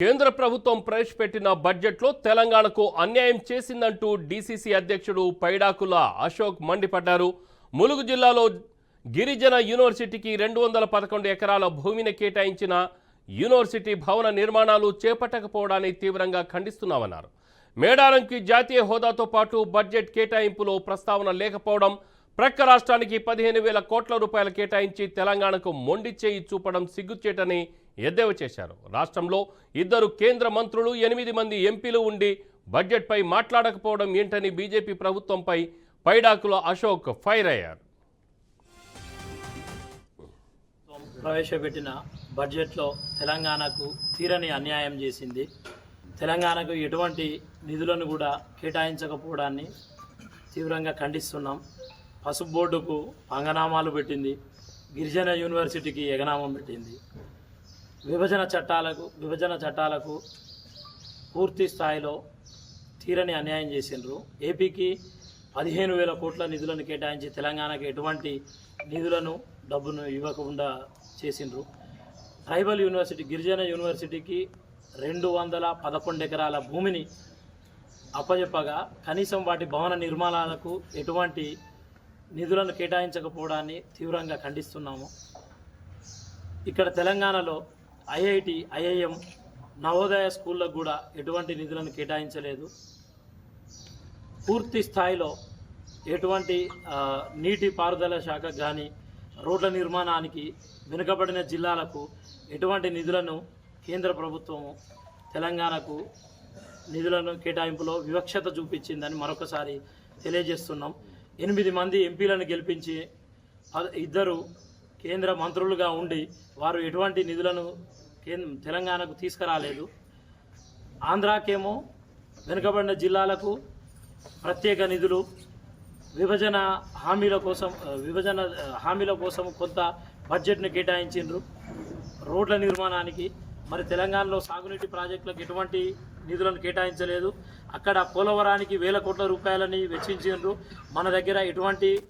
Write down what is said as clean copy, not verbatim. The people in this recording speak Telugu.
కేంద్ర ప్రభుత్వం ప్రవేశపెట్టిన బడ్జెట్లో తెలంగాణకు అన్యాయం చేసిందంటూ డీసీసీ అధ్యక్షుడు పైడాకుల అశోక్ మండిపడ్డారు. ములుగు జిల్లాలో గిరిజన యూనివర్సిటీకి 211 ఎకరాల భూమిని కేటాయించిన యూనివర్సిటీ భవన నిర్మాణాలు చేపట్టకపోవడాన్ని తీవ్రంగా ఖండిస్తున్నామన్నారు. మేడారంకి జాతీయ హోదాతో పాటు బడ్జెట్ కేటాయింపులో ప్రస్తావన లేకపోవడం, ప్రక్క రాష్ట్రానికి 15,000 కోట్ల రూపాయలు కేటాయించి తెలంగాణకు మొండి చేయి చూపడం సిగ్గుచేటని ఎద్దేవా చేశారు. రాష్ట్రంలో 2 కేంద్ర మంత్రులు 8 మంది ఎంపీలు ఉండి బడ్జెట్పై మాట్లాడకపోవడం ఏంటని బీజేపీ ప్రభుత్వంపై పైడాకుల అశోక్ ఫైర్ అయ్యారు. ప్రవేశపెట్టిన బడ్జెట్లో తెలంగాణకు తీరని అన్యాయం చేసింది. తెలంగాణకు ఎటువంటి నిధులను కూడా కేటాయించకపోవడాన్ని తీవ్రంగా ఖండిస్తున్నాం. పసుపు బోర్డుకు పంగనామాలు పెట్టింది, గిరిజన యూనివర్సిటీకి ఎగనామం పెట్టింది. విభజన చట్టాలకు పూర్తి స్థాయిలో తీరని అన్యాయం చేసిండ్రు. ఏపీకి 15,000 కోట్ల నిధులను కేటాయించి తెలంగాణకు ఎటువంటి నిధులను డబ్బును ఇవ్వకుండా చేసిండ్రు. ట్రైబల్ యూనివర్సిటీ గిరిజన యూనివర్సిటీకి 211 ఎకరాల భూమిని అప్పజెప్పగా కనీసం వాటి భవన నిర్మాణాలకు ఎటువంటి నిధులను కేటాయించకపోవడాన్ని తీవ్రంగా ఖండిస్తున్నాము. ఇక్కడ తెలంగాణలో ఐఐటి, ఐఐఎం, నవోదయ స్కూళ్ళకు కూడా ఎటువంటి నిధులను కేటాయించలేదు. పూర్తి స్థాయిలో ఎటువంటి నీటి పారుదల శాఖ కానీ, రోడ్ల నిర్మాణానికి వెనుకబడిన జిల్లాలకు ఎటువంటి నిధులను కేంద్ర ప్రభుత్వము తెలంగాణకు నిధులను కేటాయింపులో వివక్షత చూపించిందని మరొకసారి తెలియజేస్తున్నాం. 8 మంది ఎంపీలను గెలిపించి 2 కేంద్ర మంత్రులుగా ఉండి వారు ఎటువంటి నిధులను తెలంగాణకు తీసుకురాలేదు. ఆంధ్రాకేమో వెనుకబడిన జిల్లాలకు ప్రత్యేక నిధులు, విభజన హామీల కోసం కొంత బడ్జెట్ను కేటాయించిండ్రు రోడ్ల నిర్మాణానికి. మరి తెలంగాణలో సాగునీటి ప్రాజెక్టులకు ఎటువంటి నిధులను కేటాయించలేదు. అక్కడ పోలవరానికి 1,000 కోట్ల రూపాయలని వెచ్చించిండ్రు. మన దగ్గర ఎటువంటి